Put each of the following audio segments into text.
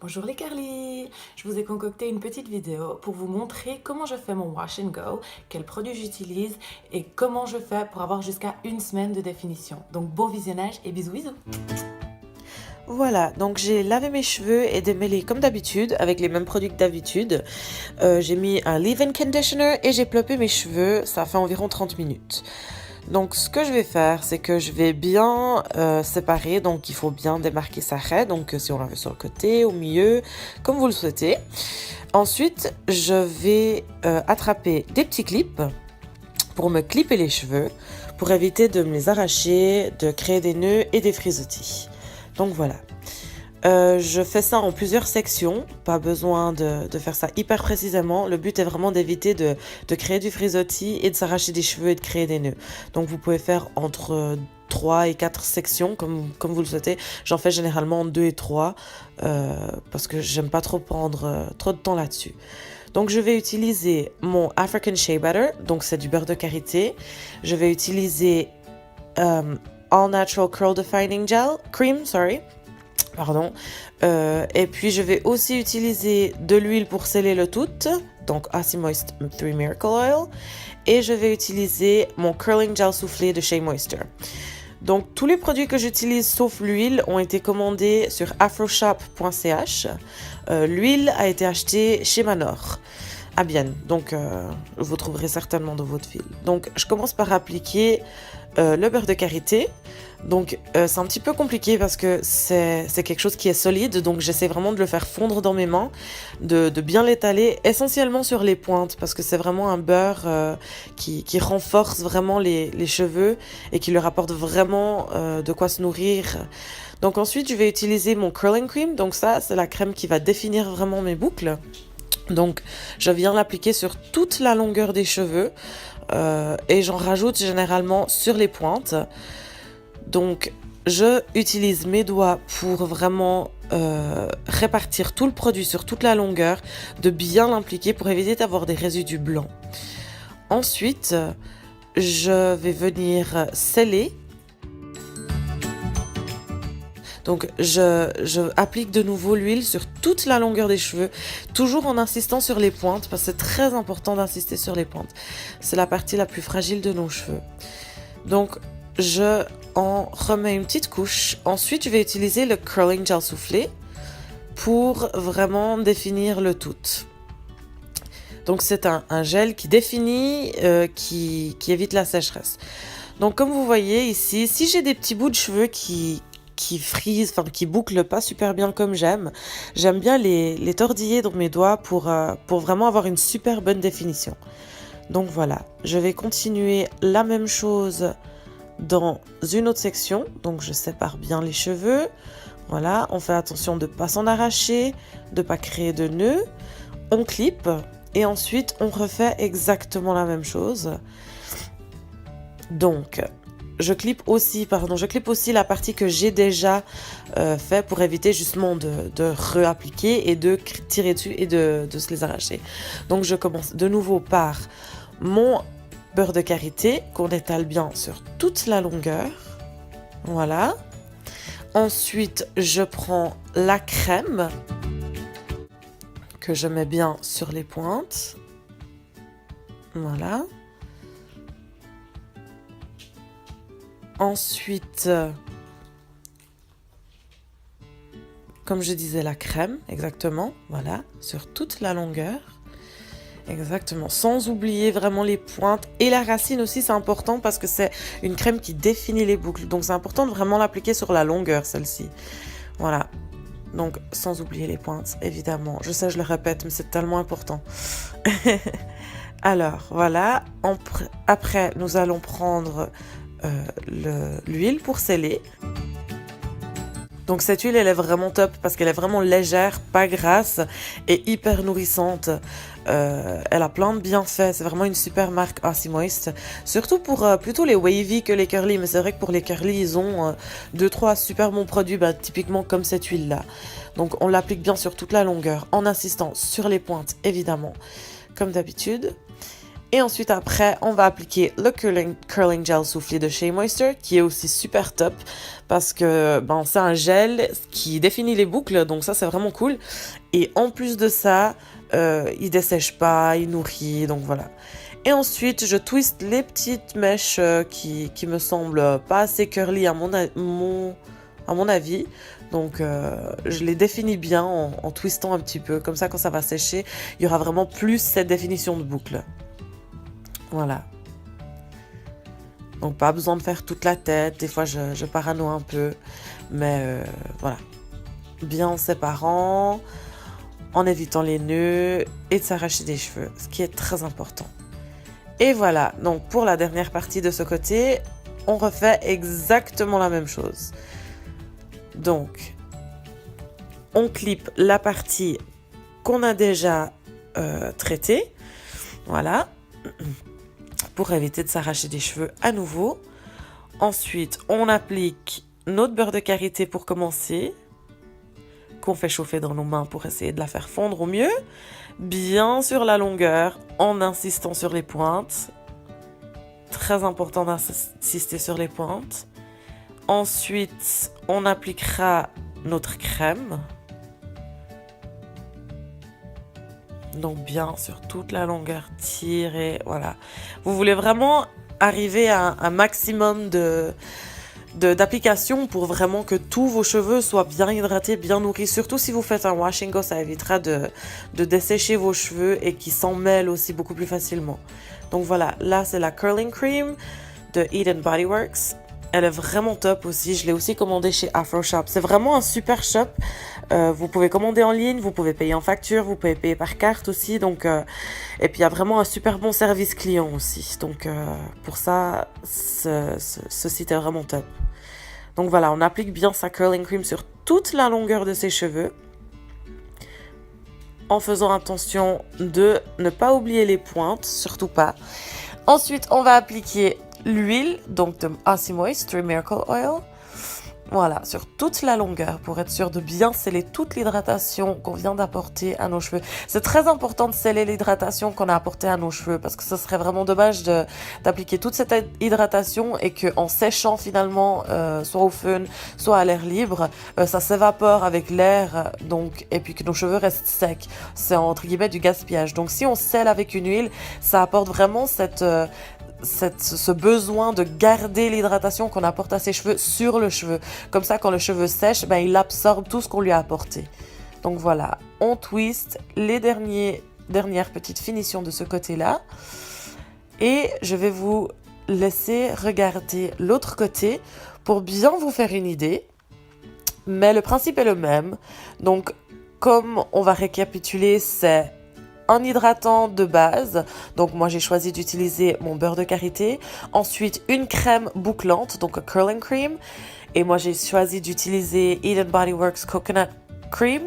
Bonjour les Carly. Je vous ai concocté une petite vidéo pour vous montrer comment je fais mon wash and go, quels produits j'utilise et comment je fais pour avoir jusqu'à une semaine de définition. Donc bon visionnage et bisous bisous. Voilà, donc j'ai lavé mes cheveux et démêlé comme d'habitude avec les mêmes produits que d'habitude. J'ai mis un leave-in conditioner et j'ai plopé mes cheveux, ça fait environ 30 minutes. Donc ce que je vais faire, c'est que je vais bien séparer, donc il faut bien démarquer sa raie, donc si on la veut sur le côté, au milieu, comme vous le souhaitez. Ensuite, je vais attraper des petits clips pour me clipper les cheveux, pour éviter de me les arracher, de créer des nœuds et des frisottis. Donc voilà. Je fais ça en plusieurs sections, pas besoin de faire ça hyper précisément. Le but est vraiment d'éviter de créer du frisottis et de s'arracher des cheveux et de créer des nœuds. Donc vous pouvez faire entre 3 et 4 sections comme vous le souhaitez. J'en fais généralement 2 et 3 parce que j'aime pas trop prendre trop de temps là-dessus. Donc je vais utiliser mon African Shea Butter, donc c'est du beurre de karité. Je vais utiliser All Natural Curl Defining Cream. Pardon. Et puis je vais aussi utiliser de l'huile pour sceller le tout, donc Aussie Moist 3 Miracle Oil. Et je vais utiliser mon Curling Gel Soufflé de Shea Moisture. Donc tous les produits que j'utilise sauf l'huile ont été commandés sur afroshop.ch. L'huile a été achetée chez Manor à Bienne, donc vous trouverez certainement dans votre ville. Donc je commence par appliquer le beurre de karité. Donc c'est un petit peu compliqué parce que c'est quelque chose qui est solide, donc j'essaie vraiment de le faire fondre dans mes mains, de bien l'étaler essentiellement sur les pointes parce que c'est vraiment un beurre qui renforce vraiment les cheveux et qui leur apporte vraiment de quoi se nourrir. Donc ensuite je vais utiliser mon curling cream, donc ça c'est la crème qui va définir vraiment mes boucles. Donc je viens l'appliquer sur toute la longueur des cheveux et j'en rajoute généralement sur les pointes. Donc je utilise mes doigts pour vraiment répartir tout le produit sur toute la longueur, de bien l'impliquer pour éviter d'avoir des résidus blancs. Ensuite, je vais venir sceller. Donc je applique de nouveau l'huile sur toute la longueur des cheveux, toujours en insistant sur les pointes, parce que c'est très important d'insister sur les pointes. C'est la partie la plus fragile de nos cheveux. Donc je en remets une petite couche. Ensuite, je vais utiliser le Curling Gel Soufflé pour vraiment définir le tout. Donc c'est un gel qui définit, qui évite la sécheresse. Donc comme vous voyez ici, si j'ai des petits bouts de cheveux qui frisent, enfin qui bouclent pas super bien comme j'aime bien les tordiller dans mes doigts pour vraiment avoir une super bonne définition. Donc voilà, je vais continuer la même chose dans une autre section. Donc je sépare bien les cheveux. Voilà, on fait attention de ne pas s'en arracher, de ne pas créer de nœuds. On clip et ensuite on refait exactement la même chose. Donc je clip aussi la partie que j'ai déjà fait pour éviter justement de réappliquer et de tirer dessus et de se les arracher. Donc je commence de nouveau par mon beurre de karité qu'on étale bien sur toute la longueur. Voilà. Ensuite, je prends la crème que je mets bien sur les pointes. Voilà. Ensuite, comme je disais, la crème, exactement, voilà, sur toute la longueur. Exactement, sans oublier vraiment les pointes. Et la racine aussi, c'est important parce que c'est une crème qui définit les boucles. Donc c'est important de vraiment l'appliquer sur la longueur, celle-ci. Voilà, donc sans oublier les pointes, évidemment. Je sais, je le répète, mais c'est tellement important. Alors, voilà. Après, nous allons prendre l'huile pour sceller. Donc cette huile, elle est vraiment top parce qu'elle est vraiment légère, pas grasse et hyper nourrissante. Elle a plein de bienfaits, c'est vraiment une super marque Aussie Moist. Surtout pour plutôt les wavy que les curly, mais c'est vrai que pour les curly, ils ont 2-3 super bons produits, typiquement comme cette huile-là. Donc on l'applique bien sur toute la longueur, en insistant sur les pointes, évidemment, comme d'habitude. Et ensuite après, on va appliquer le curling gel soufflé de Shea Moisture qui est aussi super top parce que c'est un gel qui définit les boucles, donc ça c'est vraiment cool. Et en plus de ça, il dessèche pas, il nourrit, donc voilà. Et ensuite, je twiste les petites mèches qui me semblent pas assez curly à mon avis. Donc je les définis bien en twistant un petit peu. Comme ça, quand ça va sécher, il y aura vraiment plus cette définition de boucle. Voilà. Donc pas besoin de faire toute la tête. Des fois, je parano un peu. Mais voilà. Bien en séparant, en évitant les nœuds et de s'arracher des cheveux. Ce qui est très important. Et voilà. Donc pour la dernière partie de ce côté, on refait exactement la même chose. Donc, on clip la partie qu'on a déjà traitée. Voilà. Pour éviter de s'arracher des cheveux à nouveau. Ensuite, on applique notre beurre de karité pour commencer, qu'on fait chauffer dans nos mains pour essayer de la faire fondre au mieux, bien sur la longueur, en insistant sur les pointes. Très important d'insister sur les pointes. Ensuite, on appliquera notre crème. Donc bien sur toute la longueur tirée, voilà. Vous voulez vraiment arriver à un maximum d'application pour vraiment que tous vos cheveux soient bien hydratés, bien nourris. Surtout si vous faites un wash and go, ça évitera de dessécher vos cheveux et qu'ils s'en mêlent aussi beaucoup plus facilement. Donc voilà, là c'est la curling cream de Eden Body Works. Elle est vraiment top aussi, je l'ai aussi commandée chez AfroShop. C'est vraiment un super shop. Vous pouvez commander en ligne, vous pouvez payer en facture, vous pouvez payer par carte aussi. Donc, et puis il y a vraiment un super bon service client aussi. Donc pour ça, ce site est vraiment top. Donc voilà, on applique bien sa curling cream sur toute la longueur de ses cheveux. En faisant attention de ne pas oublier les pointes, surtout pas. Ensuite, on va appliquer l'huile, donc de Aussie Moisture Miracle Oil. Voilà, sur toute la longueur pour être sûr de bien sceller toute l'hydratation qu'on vient d'apporter à nos cheveux. C'est très important de sceller l'hydratation qu'on a apportée à nos cheveux parce que ce serait vraiment dommage d'appliquer toute cette hydratation et qu'en séchant finalement, soit au fun, soit à l'air libre, ça s'évapore avec l'air et puis que nos cheveux restent secs. C'est entre guillemets du gaspillage. Donc si on scelle avec une huile, ça apporte vraiment ce besoin de garder l'hydratation qu'on apporte à ses cheveux sur le cheveu. Comme ça, quand le cheveu sèche, il absorbe tout ce qu'on lui a apporté. Donc voilà, on twist les dernières petites finitions de ce côté-là. Et je vais vous laisser regarder l'autre côté pour bien vous faire une idée. Mais le principe est le même. Donc, comme on va récapituler, c'est un hydratant de base, donc moi j'ai choisi d'utiliser mon beurre de karité, ensuite une crème bouclante, donc un curling cream, et moi j'ai choisi d'utiliser Eden Body Works Coconut Cream,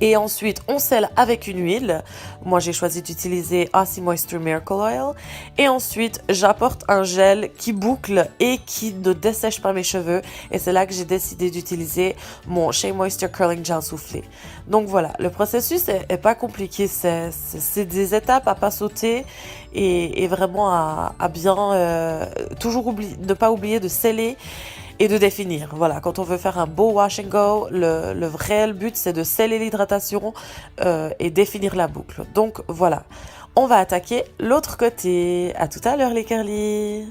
et ensuite on scelle avec une huile, moi j'ai choisi d'utiliser Aussie Moisture Miracle Oil, et ensuite j'apporte un gel qui boucle et qui ne dessèche pas mes cheveux, et c'est là que j'ai décidé d'utiliser mon Shea Moisture Curling Gel soufflé. Donc voilà, le processus est pas compliqué, c'est des étapes à pas sauter et vraiment à bien toujours ne pas oublier de sceller et de définir. Voilà, quand on veut faire un beau wash and go, le réel but c'est de sceller l'hydratation et définir la boucle. Donc voilà, on va attaquer l'autre côté. À tout à l'heure les curly.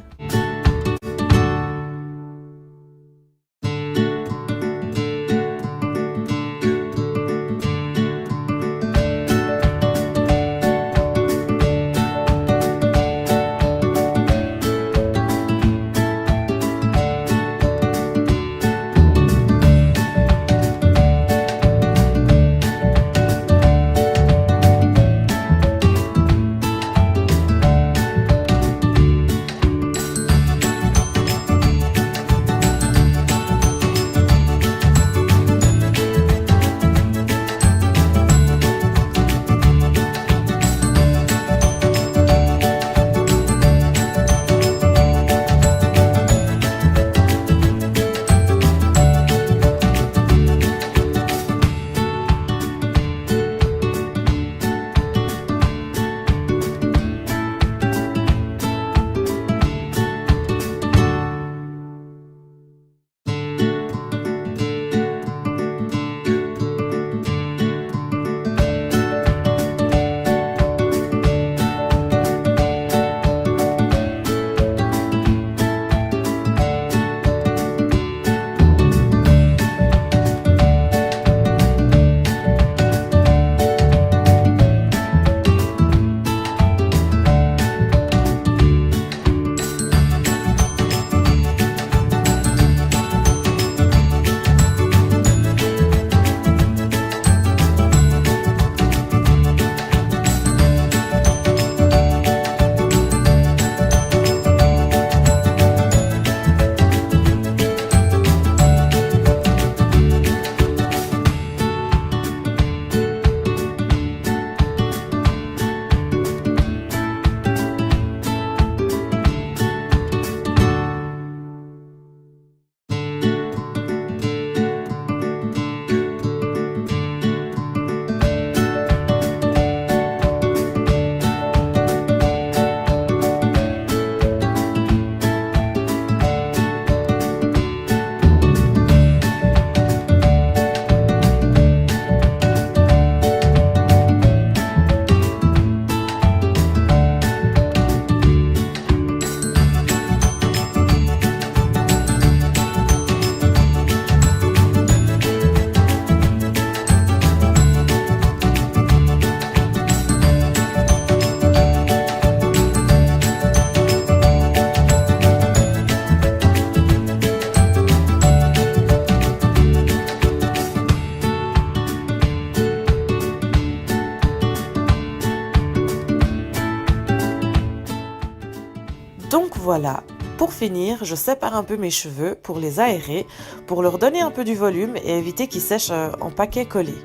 voilà, pour finir, je sépare un peu mes cheveux pour les aérer, pour leur donner un peu du volume et éviter qu'ils sèchent en paquets collés.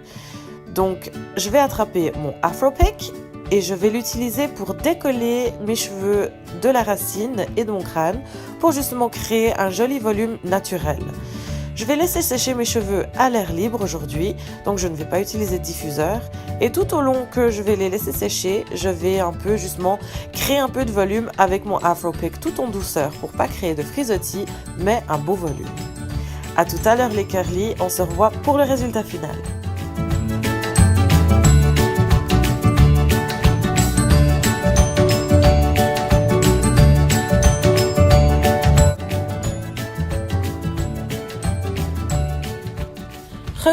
Donc, je vais attraper mon Afro Pick et je vais l'utiliser pour décoller mes cheveux de la racine et de mon crâne pour justement créer un joli volume naturel. Je vais laisser sécher mes cheveux à l'air libre aujourd'hui, donc je ne vais pas utiliser de diffuseur. Et tout au long que je vais les laisser sécher, je vais un peu justement créer un peu de volume avec mon Afro Pick tout en douceur pour pas créer de frisottis, mais un beau volume. À tout à l'heure les curly, on se revoit pour le résultat final.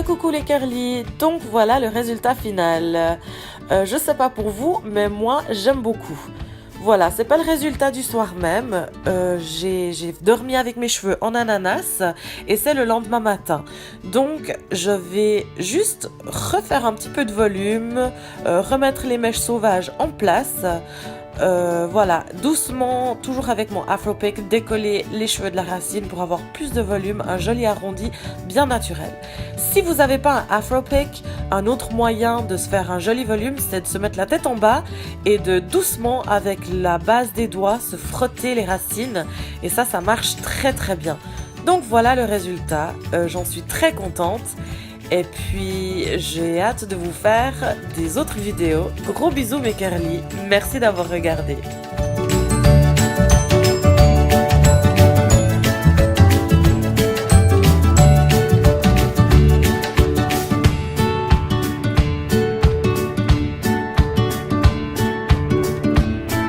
Coucou les curly, donc voilà le résultat final. Je sais pas pour vous, mais moi j'aime beaucoup. Voilà, c'est pas le résultat du soir même. J'ai dormi avec mes cheveux en ananas et c'est le lendemain matin. Donc je vais juste refaire un petit peu de volume, remettre les mèches sauvages en place. Voilà, doucement, toujours avec mon Afro Pick, décoller les cheveux de la racine pour avoir plus de volume, un joli arrondi bien naturel. Si vous n'avez pas un Afro Pick, un autre moyen de se faire un joli volume, c'est de se mettre la tête en bas et de doucement, avec la base des doigts, se frotter les racines. Et ça marche très très bien. Donc voilà le résultat, j'en suis très contente. Et puis, j'ai hâte de vous faire des autres vidéos. Gros bisous mes curly, merci d'avoir regardé.